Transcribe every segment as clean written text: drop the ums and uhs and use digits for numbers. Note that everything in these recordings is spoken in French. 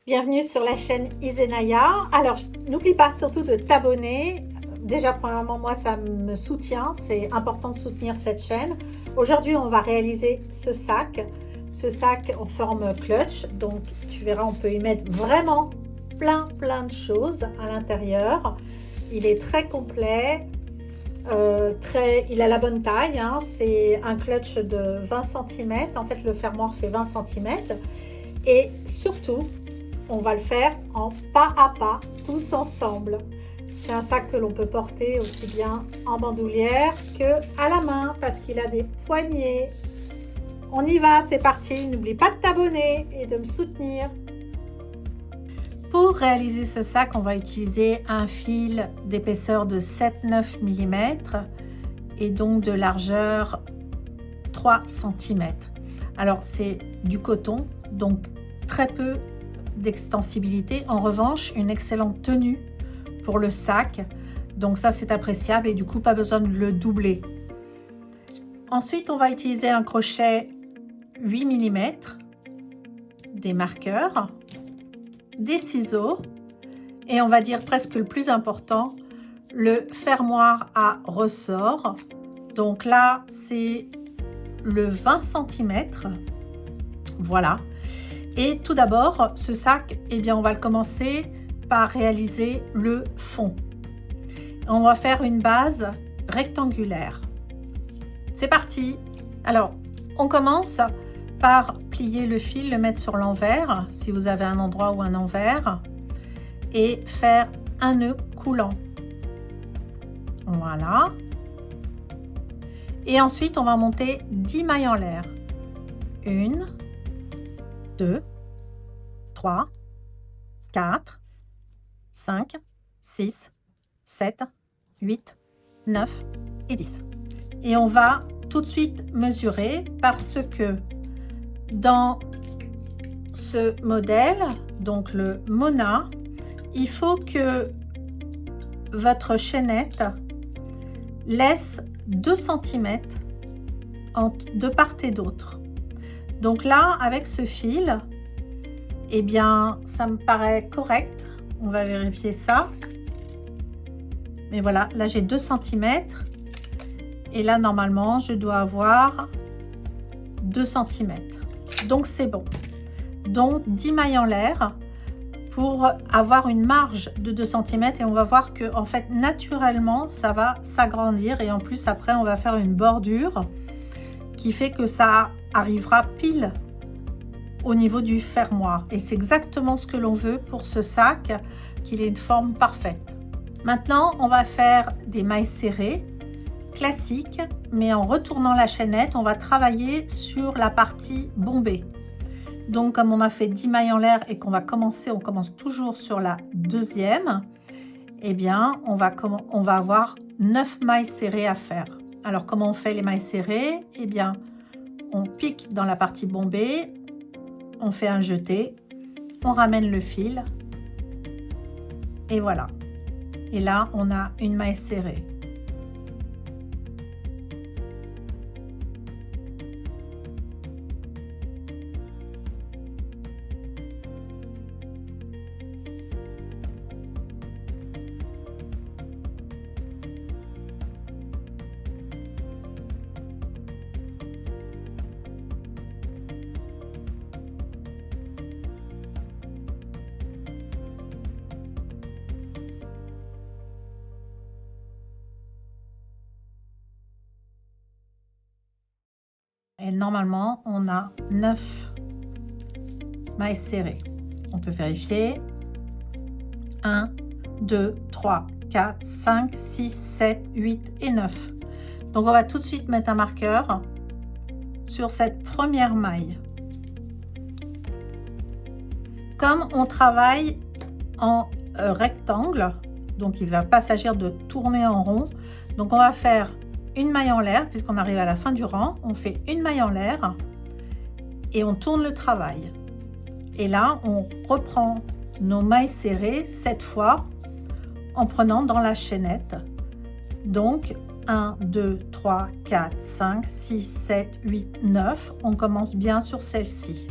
Bienvenue sur la chaîne Izenaya. Alors, n'oublie pas surtout de t'abonner. Déjà, premièrement, moi, ça me soutient. C'est important de soutenir cette chaîne. Aujourd'hui, on va réaliser ce sac. Ce sac en forme clutch. Donc, tu verras, on peut y mettre vraiment plein de choses à l'intérieur. Il est très complet. Il a la bonne taille. Hein. C'est un clutch de 20 cm. En fait, le fermoir fait 20 cm. Et surtout, on va le faire en pas à pas, tous ensemble. C'est un sac que l'on peut porter aussi bien en bandoulière que à la main parce qu'il a des poignées. On y va, c'est parti. N'oublie pas de t'abonner et de me soutenir. Pour réaliser ce sac, on va utiliser un fil d'épaisseur de 7-9 mm et donc de largeur 3 cm. Alors c'est du coton, donc très peu d'extensibilité. En revanche, une excellente tenue pour le sac. Donc ça, c'est appréciable et du coup, pas besoin de le doubler. Ensuite, on va utiliser un crochet 8 mm, des marqueurs, des ciseaux et on va dire presque le plus important, le fermoir à ressort. Donc là, c'est le 20 cm. Voilà. Et tout d'abord, ce sac, eh bien, on va le commencer par réaliser le fond. On va faire une base rectangulaire. C'est parti! Alors, on commence par plier le fil, le mettre sur l'envers, si vous avez un endroit ou un envers, et faire un nœud coulant. Voilà. Et ensuite, on va monter 10 mailles en l'air. 1, 2, 3, 4, 5, 6, 7, 8, 9 et 10. Et on va tout de suite mesurer parce que dans ce modèle, donc le Mona, il faut que votre chaînette laisse 2 cm de part et d'autre. Donc là, avec ce fil, eh bien, ça me paraît correct. On va vérifier ça. Mais voilà, là, j'ai 2 cm. Et là, normalement, je dois avoir 2 cm. Donc, c'est bon. Donc, 10 mailles en l'air pour avoir une marge de 2 cm. Et on va voir que, en fait, naturellement, ça va s'agrandir. Et en plus, après, on va faire une bordure qui fait que ça arrivera pile au niveau du fermoir et c'est exactement ce que l'on veut pour ce sac, qu'il ait une forme parfaite. Maintenant, on va faire des mailles serrées classiques, mais en retournant la chaînette, on va travailler sur la partie bombée. Donc, comme on a fait 10 mailles en l'air et qu'on va commencer, on commence toujours sur la deuxième, eh bien, on va avoir 9 mailles serrées à faire. Alors, comment on fait les mailles serrées? Eh bien, on pique dans la partie bombée, on fait un jeté, on ramène le fil et voilà. Et là, on a une maille serrée. Et normalement, on a 9 mailles serrées. On peut vérifier. 1, 2, 3, 4, 5, 6, 7, 8 et 9. Donc, on va tout de suite mettre un marqueur sur cette première maille. Comme on travaille en rectangle, donc il ne va pas s'agir de tourner en rond. Donc, on va faire une maille en l'air puisqu'on arrive à la fin du rang, on fait une maille en l'air et on tourne le travail. Et là, on reprend nos mailles serrées cette fois en prenant dans la chaînette. Donc 1, 2, 3, 4, 5, 6, 7, 8, 9. On commence bien sur celle-ci.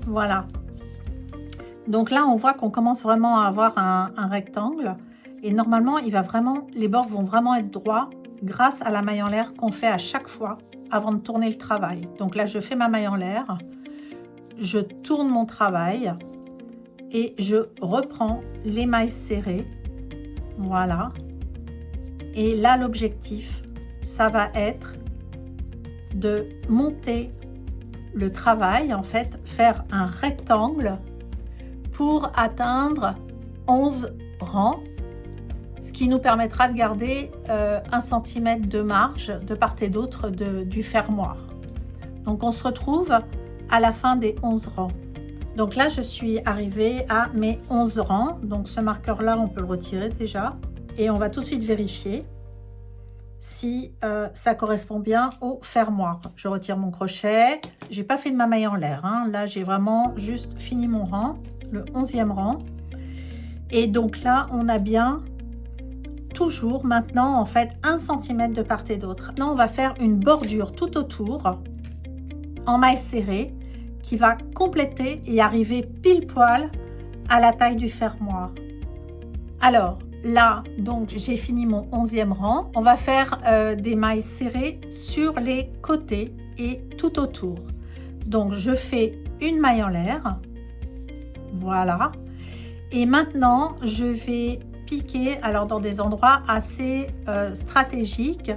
Voilà. Donc là, on voit qu'on commence vraiment à avoir un rectangle. Et normalement, les bords vont vraiment être droits grâce à la maille en l'air qu'on fait à chaque fois avant de tourner le travail. Donc là, je fais ma maille en l'air, je tourne mon travail et je reprends les mailles serrées. Voilà. Et là, l'objectif, ça va être de monter le travail, en fait, faire un rectangle pour atteindre 11 rangs, ce qui nous permettra de garder 1 cm de marge de part et d'autre du fermoir. Donc on se retrouve à la fin des 11 rangs. Donc là, je suis arrivée à mes 11 rangs. Donc ce marqueur-là, on peut le retirer déjà. Et on va tout de suite vérifier si ça correspond bien au fermoir. Je retire mon crochet. J'ai pas fait de ma maille en l'air, hein. Là, j'ai vraiment juste fini mon rang, le 11e rang. Et donc là, on a bien toujours maintenant, en fait, 1 cm de part et d'autre. Maintenant, on va faire une bordure tout autour en maille serrée qui va compléter et arriver pile poil à la taille du fermoir. Alors là, donc j'ai fini mon 11e rang. On va faire des mailles serrées sur les côtés et tout autour. Donc je fais une maille en l'air. Voilà. Et maintenant, je vais piquer alors dans des endroits assez stratégiques.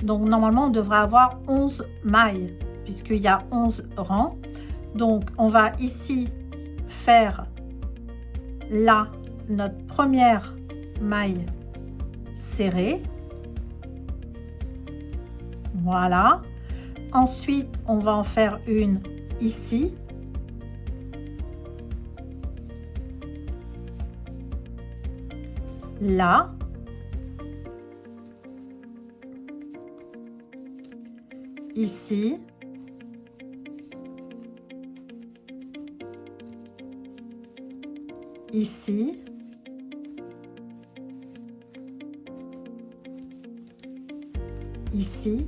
Donc normalement, on devrait avoir 11 mailles puisqu'il y a 11 rangs. Donc on va ici faire là notre première maille serrée. Voilà. Ensuite, on va en faire une ici. Là. Ici. Ici. Ici.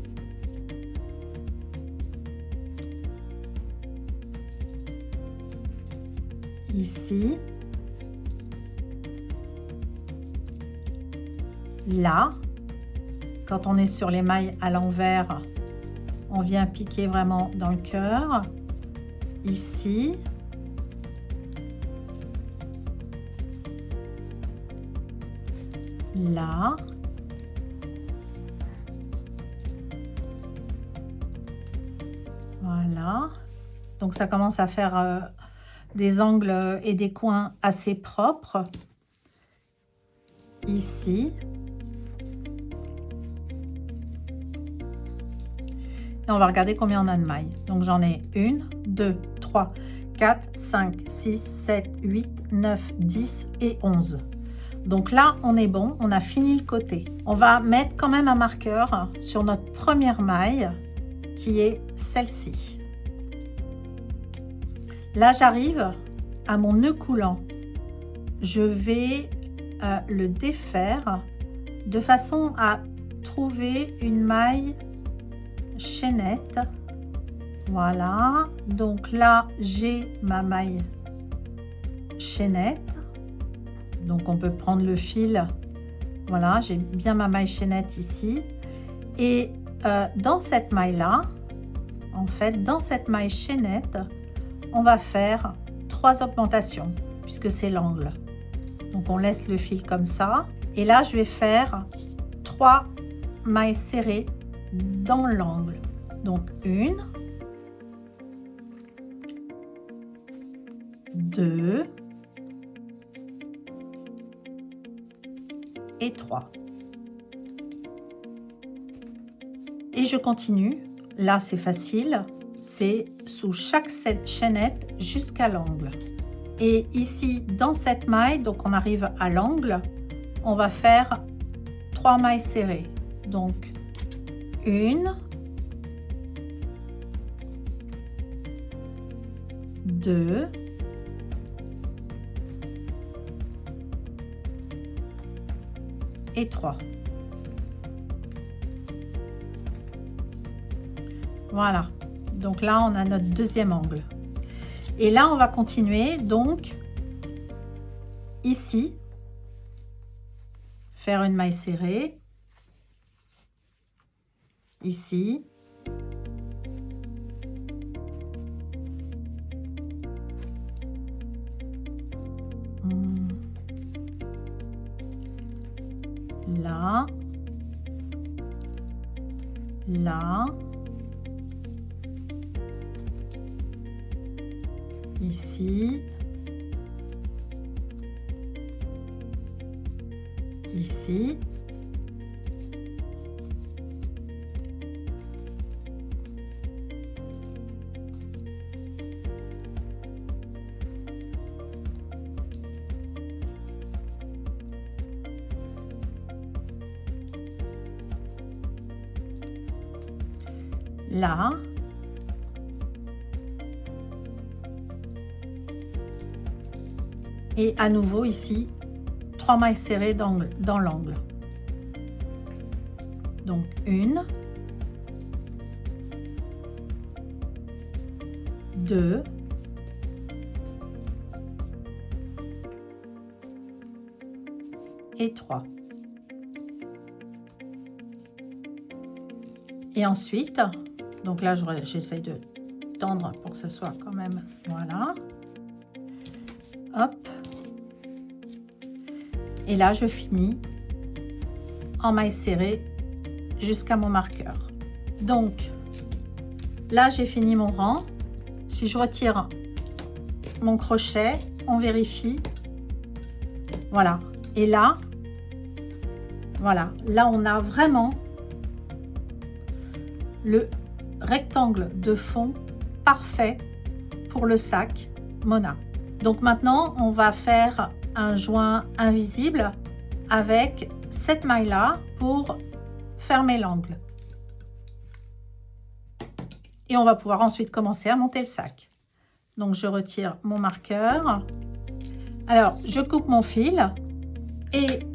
Ici. Là. Quand on est sur les mailles à l'envers, on vient piquer vraiment dans le cœur. Ici. Là. Voilà. Donc ça commence à faire des angles et des coins assez propres. Ici. Et on va regarder combien on a de mailles. Donc j'en ai 1, 2, 3, 4, 5, 6, 7, 8, 9, 10 et 11. Donc là, on est bon, on a fini le côté. On va mettre quand même un marqueur sur notre première maille, qui est celle-ci. Là, j'arrive à mon nœud coulant. Je vais le défaire de façon à trouver une maille chaînette. Voilà. Donc là, j'ai ma maille chaînette. Donc on peut prendre le fil. Voilà, j'ai bien ma maille chaînette ici. Et dans cette maille-là, en fait, dans cette maille chaînette, on va faire 3 augmentations, puisque c'est l'angle. Donc on laisse le fil comme ça. Et là, je vais faire 3 mailles serrées dans l'angle. Donc 1, 2 et 3. Et je continue. Là, c'est facile. C'est sous chaque chaînette jusqu'à l'angle. Et ici, dans cette maille, donc on arrive à l'angle, on va faire 3 mailles serrées. Donc 1, 2, et 3. Voilà. Donc là, on a notre deuxième angle. Et là, on va continuer donc ici, faire une maille serrée, ici, là, là, ici, ici, là, et à nouveau ici 3 mailles serrées dans l'angle. Donc 1, 2, 3. Et ensuite, donc là j'essaye de tendre pour que ce soit quand même, voilà, hop, et là je finis en maille serrée jusqu'à mon marqueur. Donc là j'ai fini mon rang. Si je retire mon crochet, on vérifie, voilà, et là, voilà, là on a vraiment le rectangle de fond parfait pour le sac Mona. Donc maintenant on va faire un joint invisible avec cette maille là pour fermer l'angle, et on va pouvoir ensuite commencer à monter le sac. Donc je retire mon marqueur, alors je coupe mon fil et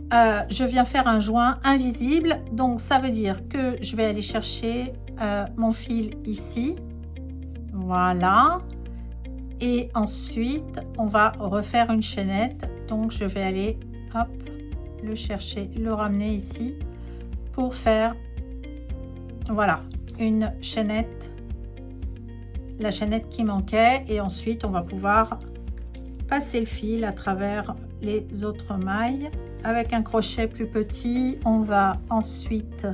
je viens faire un joint invisible. Donc ça veut dire que je vais aller chercher mon fil ici, voilà, et ensuite on va refaire une chaînette. Donc je vais aller, hop, le chercher, le ramener ici pour faire, voilà, une chaînette, la chaînette qui manquait, et ensuite on va pouvoir passer le fil à travers les autres mailles avec un crochet plus petit. On va ensuite,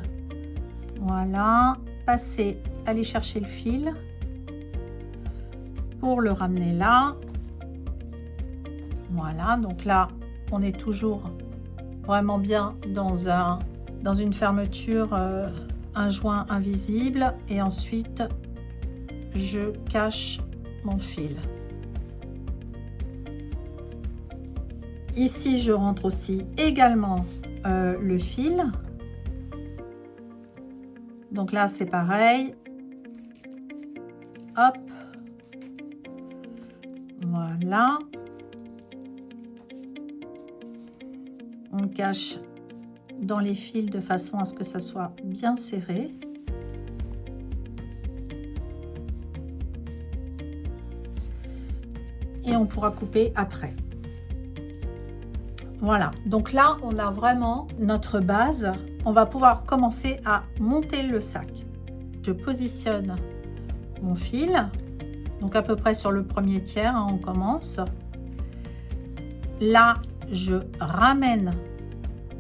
voilà, passer, aller chercher le fil pour le ramener là, voilà. Donc là on est toujours vraiment bien dans une fermeture, un joint invisible, et ensuite je cache mon fil. Ici je rentre aussi également le fil, donc là c'est pareil, hop, voilà, on cache dans les fils de façon à ce que ça soit bien serré. Et on pourra couper après. Voilà, donc là on a vraiment notre base. On va pouvoir commencer à monter le sac. Je positionne mon fil, donc à peu près sur le premier tiers, hein, on commence. Là je ramène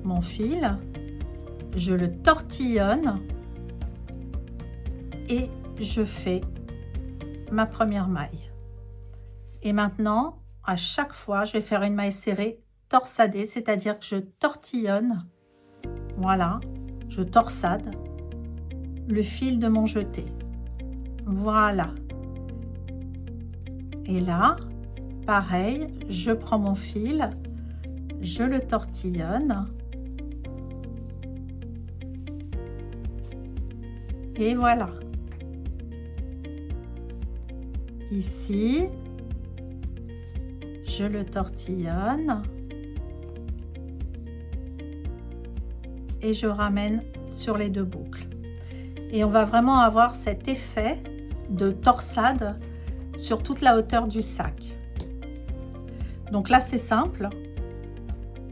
mon fil, je le tortillonne et je fais ma première maille. Et maintenant, à chaque fois, je vais faire une maille serrée torsadée, c'est-à-dire que je tortillonne, voilà, je torsade le fil de mon jeté. Voilà. Et là, pareil, je prends mon fil, je le tortillonne. Et voilà. Ici, je le tortillonne et je ramène sur les deux boucles. Et on va vraiment avoir cet effet de torsade sur toute la hauteur du sac. Donc là, c'est simple.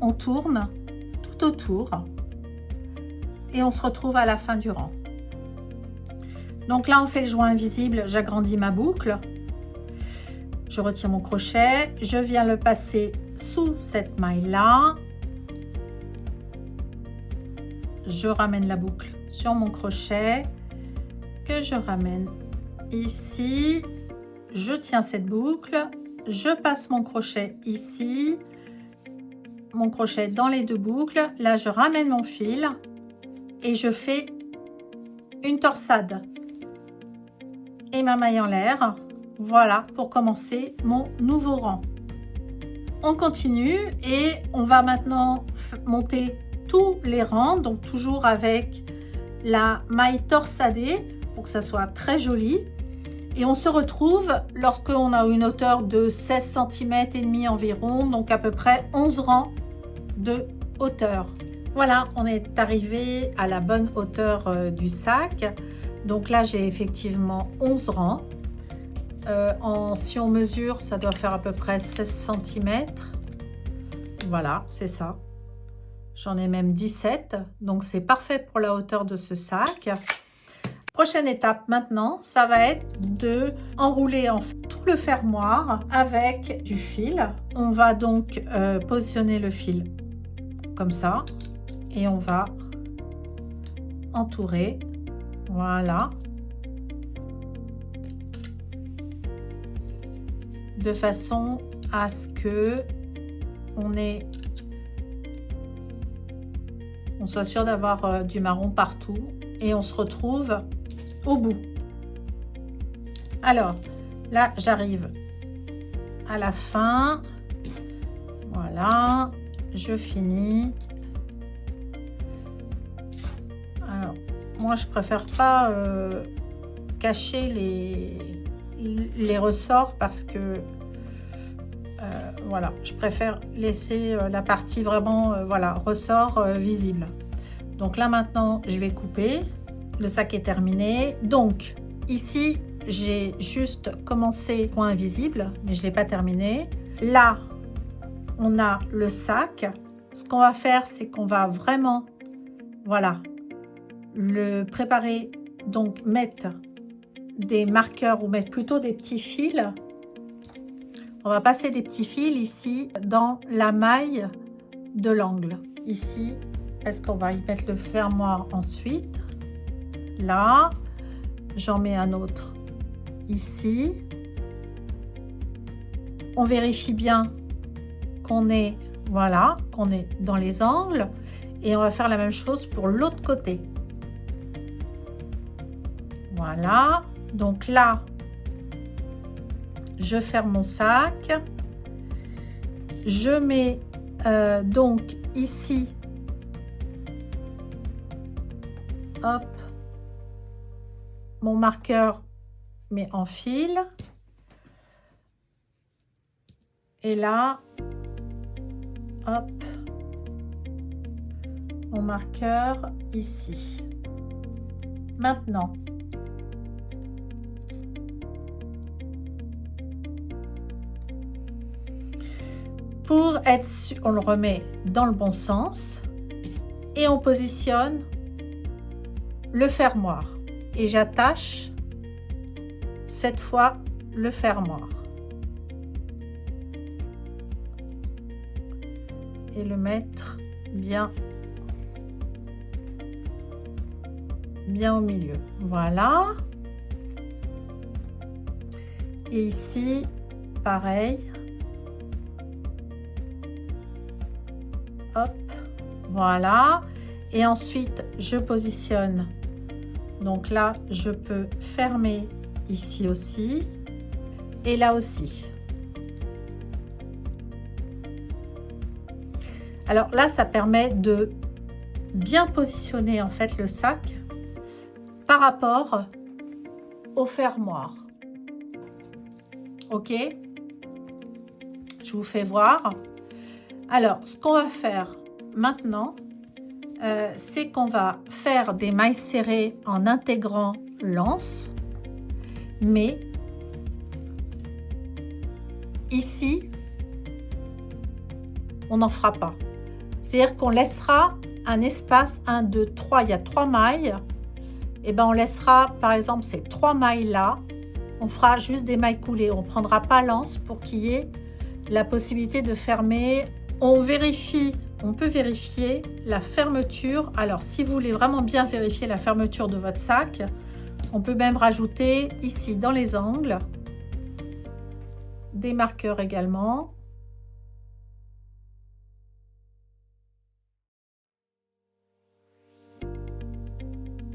On tourne tout autour et on se retrouve à la fin du rang. Donc là, on fait le joint invisible. J'agrandis ma boucle. Je retire mon crochet. Je viens le passer sous cette maille-là. Je ramène la boucle sur mon crochet que je ramène ici. Je tiens cette boucle. Je passe mon crochet ici. Mon crochet dans les deux boucles. Là, je ramène mon fil et je fais une torsade et ma maille en l'air. Voilà pour commencer mon nouveau rang. On continue et on va maintenant monter tous les rangs, donc toujours avec la maille torsadée pour que ça soit très joli. Et on se retrouve lorsqu'on a une hauteur de 16 cm et demi environ, donc à peu près 11 rangs de hauteur. Voilà, on est arrivé à la bonne hauteur du sac. Donc là, j'ai effectivement 11 rangs. Si on mesure, ça doit faire à peu près 16 cm. Voilà, c'est ça. J'en ai même 17, donc c'est parfait pour la hauteur de ce sac. Prochaine étape maintenant, ça va être de enrouler en tout le fermoir avec du fil. On va donc positionner le fil comme ça et on va entourer. Voilà. De façon à ce que on soit sûr d'avoir du marron partout et on se retrouve au bout. Alors là, j'arrive à la fin. Voilà, je finis. Alors, moi, je préfère pas cacher les ressorts parce que voilà, je préfère laisser la partie vraiment voilà, ressort visible. Donc là maintenant, je vais couper. Le sac est terminé. Donc ici, j'ai juste commencé point invisible, mais je ne l'ai pas terminé. Là, on a le sac. Ce qu'on va faire, c'est qu'on va vraiment, voilà, le préparer. Donc mettre des marqueurs ou mettre plutôt des petits fils. On va passer des petits fils ici dans la maille de l'angle. Ici, est-ce qu'on va y mettre le fermoir ensuite? Là, j'en mets un autre ici. On vérifie bien qu'on est, voilà, qu'on est dans les angles et on va faire la même chose pour l'autre côté. Voilà, donc là, je ferme mon sac. Je mets donc ici, hop, mon marqueur, mais en fil. Et là, hop, mon marqueur ici. Maintenant, pour être sûr, on le remet dans le bon sens et on positionne le fermoir. Et j'attache cette fois le fermoir. Et le mettre bien au milieu. Voilà. Et ici, pareil. Hop, voilà. Et ensuite, je positionne. Donc là, je peux fermer ici aussi. Et là aussi. Alors là, ça permet de bien positionner en fait le sac par rapport au fermoir. Ok? Je vous fais voir. Alors, ce qu'on va faire maintenant, c'est qu'on va faire des mailles serrées en intégrant l'anse, mais ici, on n'en fera pas. C'est-à-dire qu'on laissera un espace, 1, 2, 3, il y a 3 mailles. Et ben on laissera, par exemple, ces 3 mailles-là, on fera juste des mailles coulées. On ne prendra pas l'anse pour qu'il y ait la possibilité de fermer. On vérifie, on peut vérifier la fermeture. Alors, si vous voulez vraiment bien vérifier la fermeture de votre sac, on peut même rajouter ici, dans les angles, des marqueurs également.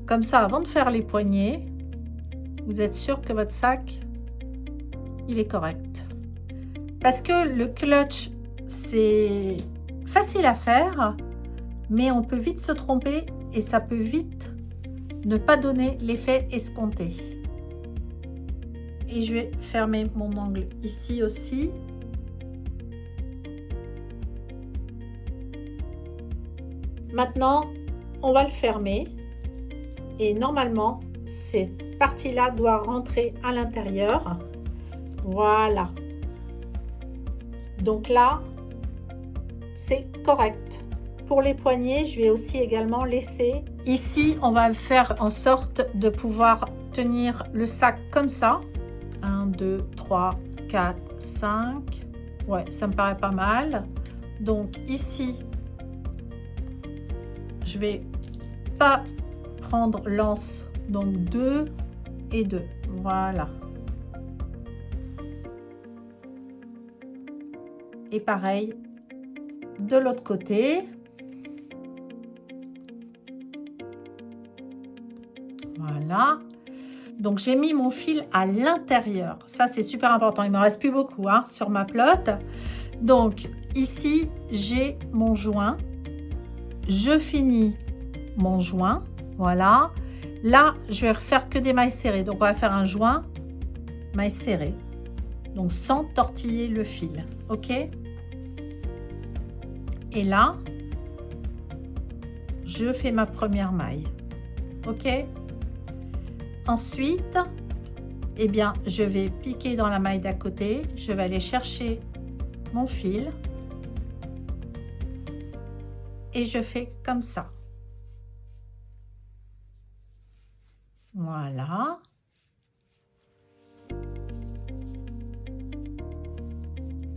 Comme ça, avant de faire les poignets, vous êtes sûr que votre sac, il est correct. Parce que le clutch, c'est facile à faire, mais on peut vite se tromper et ça peut vite ne pas donner l'effet escompté. Et je vais fermer mon angle ici aussi. Maintenant, on va le fermer. Et normalement, cette partie-là doit rentrer à l'intérieur. Voilà. Donc là, c'est correct. Pour les poignets, je vais aussi également laisser. Ici, on va faire en sorte de pouvoir tenir le sac comme ça. 1, 2, 3, 4, 5. Ouais, ça me paraît pas mal. Donc ici, je vais pas prendre l'anse, donc 2 et 2, voilà. Et pareil de l'autre côté. Voilà. Donc j'ai mis mon fil à l'intérieur. Ça c'est super important. Il me reste plus beaucoup hein, sur ma pelote. Donc ici j'ai mon joint. Je finis mon joint. Voilà. Là, je vais refaire que des mailles serrées. Donc, on va faire un joint, mailles serrées. Donc, sans tortiller le fil. OK? Et là, je fais ma première maille. OK? Ensuite, eh bien, je vais piquer dans la maille d'à côté. Je vais aller chercher mon fil. Et je fais comme ça. Voilà.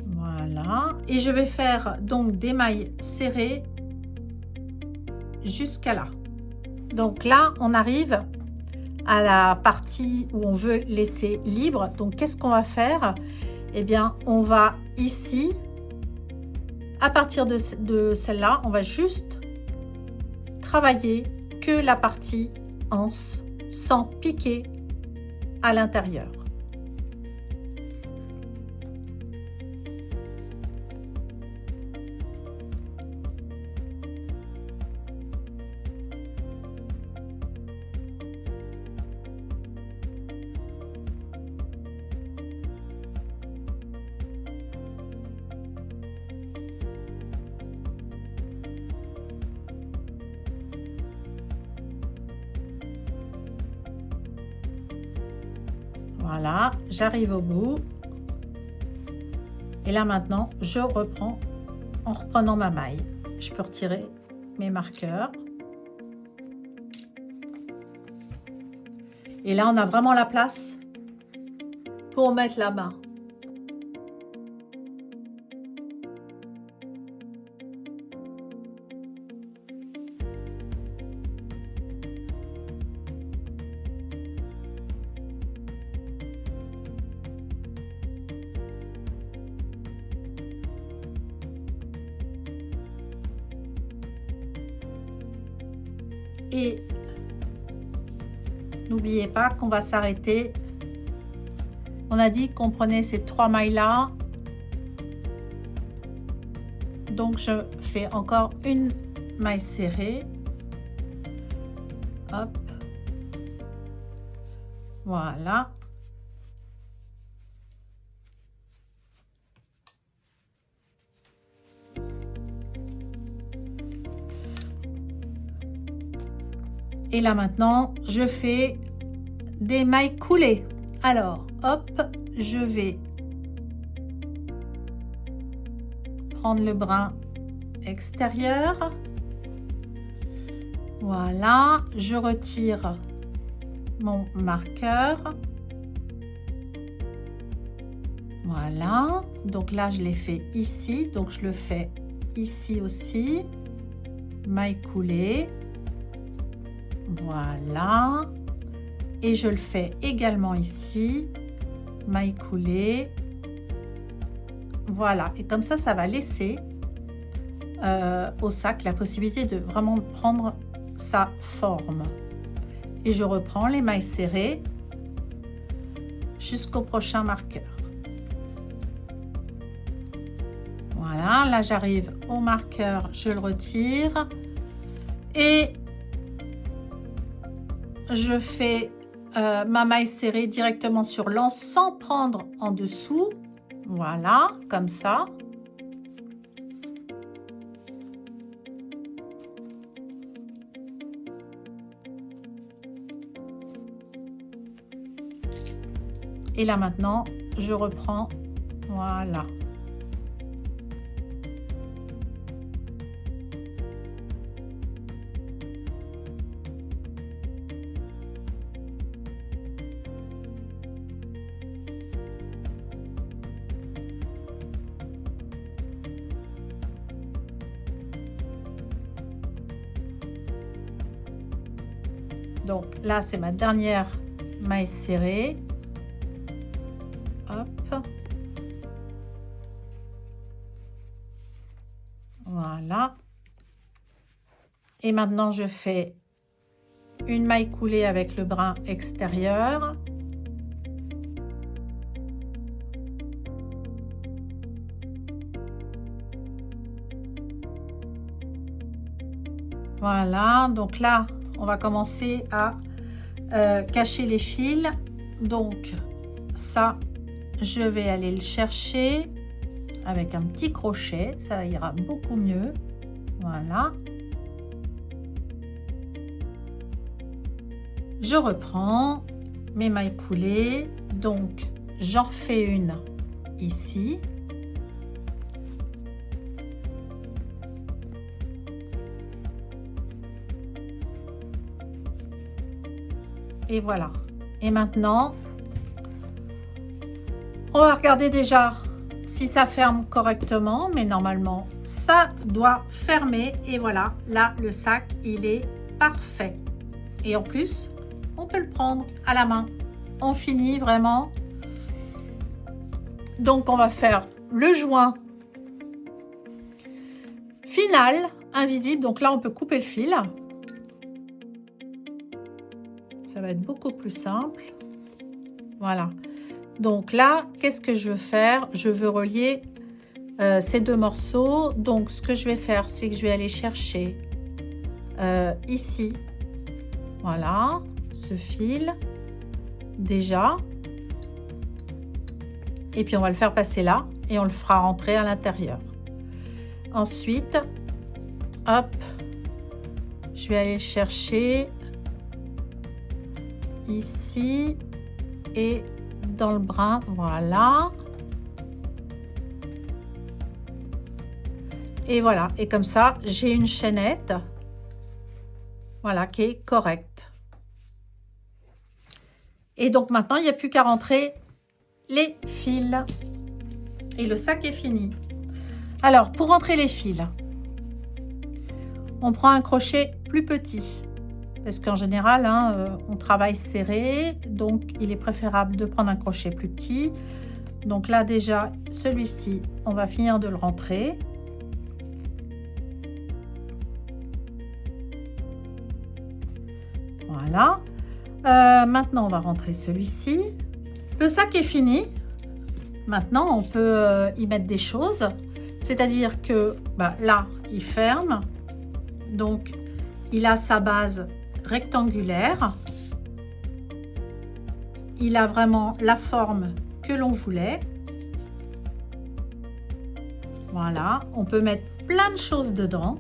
Voilà. Et je vais faire donc des mailles serrées jusqu'à là. Donc là, on arrive à la partie où on veut laisser libre. Donc, qu'est-ce qu'on va faire? Eh bien, on va ici, à partir de celle-là, on va juste travailler que la partie anse sans piquer à l'intérieur. Voilà, j'arrive au bout. Et là maintenant, je reprends en reprenant ma maille. Je peux retirer mes marqueurs. Et là, on a vraiment la place pour mettre la main. Et n'oubliez pas qu'on va s'arrêter. On a dit qu'on prenait ces 3 mailles là. Donc je fais encore une maille serrée. Hop. Voilà. Et là maintenant, je fais des mailles coulées. Alors, hop, je vais prendre le brin extérieur. Voilà, je retire mon marqueur. Voilà, donc là je l'ai fait ici, donc je le fais ici aussi. Maille coulée. Voilà. Et je le fais également ici. Maille coulée. Voilà, et comme ça va laisser au sac la possibilité de vraiment prendre sa forme. Et je reprends les mailles serrées jusqu'au prochain marqueur. Voilà, là j'arrive au marqueur, je le retire et je fais ma maille serrée directement sur l'anse sans prendre en dessous. Voilà, comme ça. Et là maintenant, je reprends. Voilà. Donc là, c'est ma dernière maille serrée. Hop. Voilà. Et maintenant, je fais une maille coulée avec le brin extérieur. Voilà, donc là, on va commencer à cacher les fils. Donc ça, je vais aller le chercher avec un petit crochet, ça ira beaucoup mieux. Voilà. Je reprends mes mailles coulées, donc j'en refais une ici. Et voilà. Et maintenant, on va regarder déjà si ça ferme correctement, mais normalement, ça doit fermer. Et voilà, là, le sac, il est parfait. Et en plus, on peut le prendre à la main. On finit vraiment. Donc, on va faire le joint final, invisible. Donc là, on peut couper le fil. Ça va être beaucoup plus simple. Voilà. Donc là, qu'est-ce que je veux faire? Je veux relier ces deux morceaux. Donc, ce que je vais faire, c'est que je vais aller chercher ici, voilà, ce fil, déjà. Et puis, on va le faire passer là et on le fera rentrer à l'intérieur. Ensuite, hop, je vais aller le chercher ici et dans le brin, voilà. Et voilà, et comme ça, j'ai une chaînette, voilà, qui est correcte. Et donc maintenant, il n'y a plus qu'à rentrer les fils. Et le sac est fini. Alors, pour rentrer les fils, on prend un crochet plus petit. Parce qu'en général, on travaille serré, donc il est préférable de prendre un crochet plus petit. Donc là déjà, celui-ci, on va finir de le rentrer. Voilà. Maintenant, on va rentrer celui-ci. Le sac est fini. Maintenant, on peut y mettre des choses. C'est-à-dire que là, il ferme. Donc, il a sa base rectangulaire. Il a vraiment la forme que l'on voulait. Voilà, on peut mettre plein de choses dedans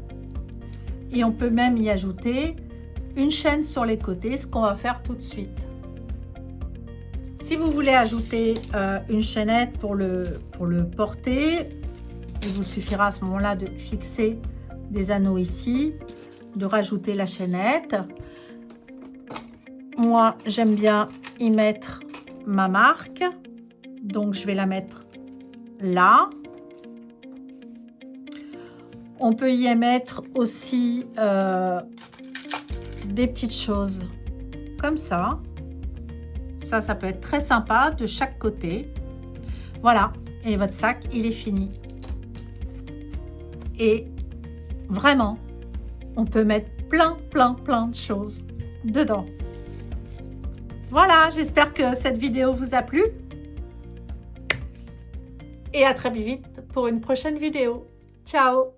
et on peut même y ajouter une chaîne sur les côtés, ce qu'on va faire tout de suite. Si vous voulez ajouter une chaînette pour le porter, Il vous suffira à ce moment-là de fixer des anneaux ici, de rajouter la chaînette. Moi, j'aime bien y mettre ma marque. Donc, je vais la mettre là. On peut y mettre aussi des petites choses comme ça. Ça peut être très sympa de chaque côté. Voilà, et votre sac, il est fini. Et vraiment, on peut mettre plein de choses dedans. Voilà, j'espère que cette vidéo vous a plu. Et à très vite pour une prochaine vidéo. Ciao!